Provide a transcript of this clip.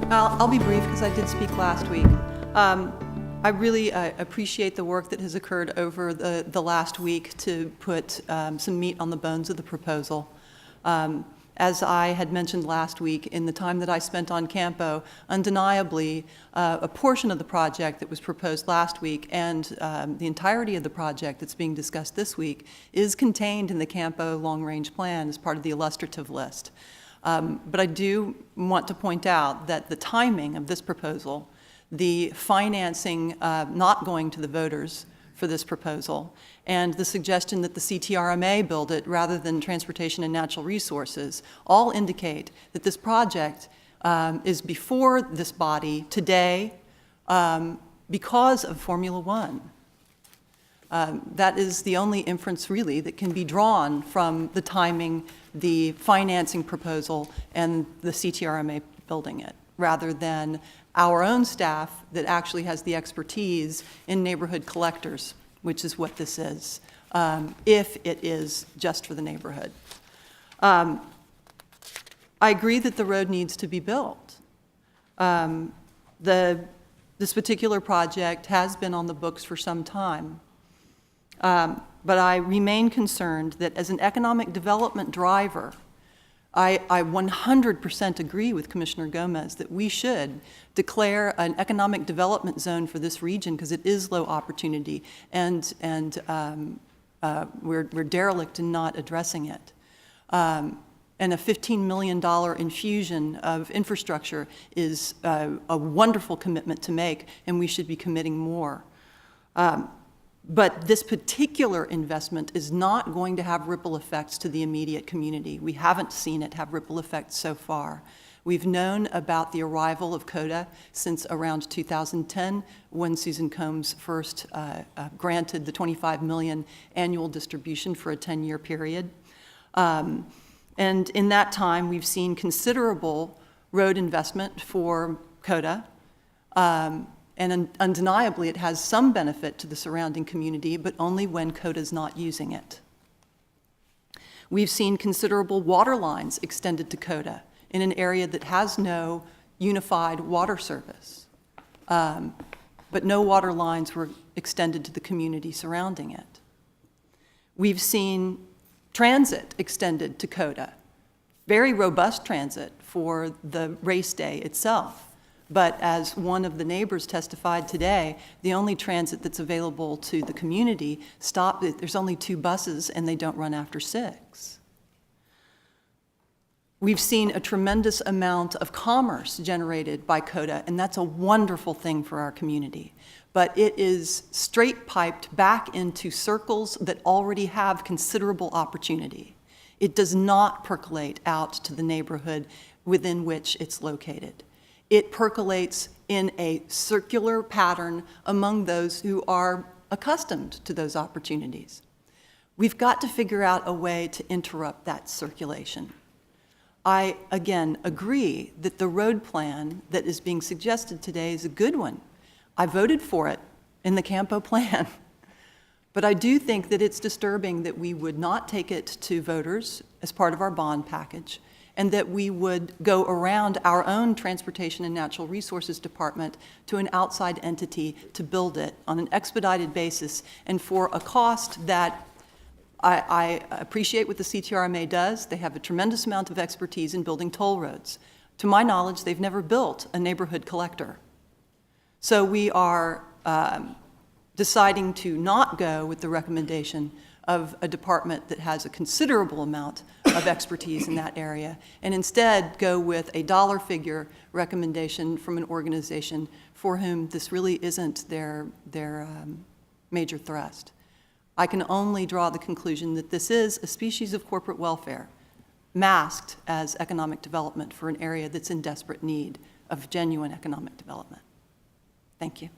I'll be brief because I did speak last week. I really appreciate the work that has occurred over the last week to put some meat on the bones of the proposal. As I had mentioned last week, in the time that I spent on Campo, undeniably a portion of the project that was proposed last week and the entirety of the project that's being discussed this week is contained in the Campo long-range plan as part of the illustrative list. But I do want to point out that the timing of this proposal, the financing not going to the voters for this proposal, and the suggestion that the CTRMA build it rather than Transportation and Natural Resources all indicate that this project is before this body today because of Formula One. That is the only inference really that can be drawn from the timing, the financing proposal, and the CTRMA building it, rather than our own staff that actually has the expertise in neighborhood collectors, which is what this is, if it is just for the neighborhood. I agree that the road needs to be built. This particular project has been on the books for some time. But I remain concerned that as an economic development driver, I 100% agree with Commissioner Gomez that we should declare an economic development zone for this region because it is low opportunity, and we're derelict in not addressing it. And a $15 million infusion of infrastructure is a wonderful commitment to make, and we should be committing more. But this particular investment is not going to have ripple effects to the immediate community. We haven't seen it have ripple effects so far. We've known about the arrival of COTA since around 2010, when Susan Combs first granted the $25 million annual distribution for a 10-year period. And in that time, we've seen considerable road investment for COTA. And undeniably, it has some benefit to the surrounding community, but only when COTA is not using it. We've seen considerable water lines extended to COTA in an area that has no unified water service. But no water lines were extended to the community surrounding it. We've seen transit extended to COTA, very robust transit for the race day itself. But as one of the neighbors testified today, the only transit that's available to the community there's only 2 buses and they don't run after 6. We've seen a tremendous amount of commerce generated by COTA, and that's a wonderful thing for our community. But it is straight piped back into circles that already have considerable opportunity. It does not percolate out to the neighborhood within which it's located. It percolates in a circular pattern among those who are accustomed to those opportunities. We've got to figure out a way to interrupt that circulation. I, again, agree that the road plan that is being suggested today is a good one. I voted for it in the Campo plan. But I do think that it's disturbing that we would not take it to voters as part of our bond package, and that we would go around our own Transportation and Natural Resources Department to an outside entity to build it on an expedited basis and for a cost that I appreciate what the CTRMA does. They have a tremendous amount of expertise in building toll roads. To my knowledge, they've never built a neighborhood collector. So we are deciding to not go with the recommendation of a department that has a considerable amount of expertise in that area, and instead go with a dollar figure recommendation from an organization for whom this really isn't their major thrust. I can only draw the conclusion that this is a species of corporate welfare, masked as economic development for an area that's in desperate need of genuine economic development. Thank you.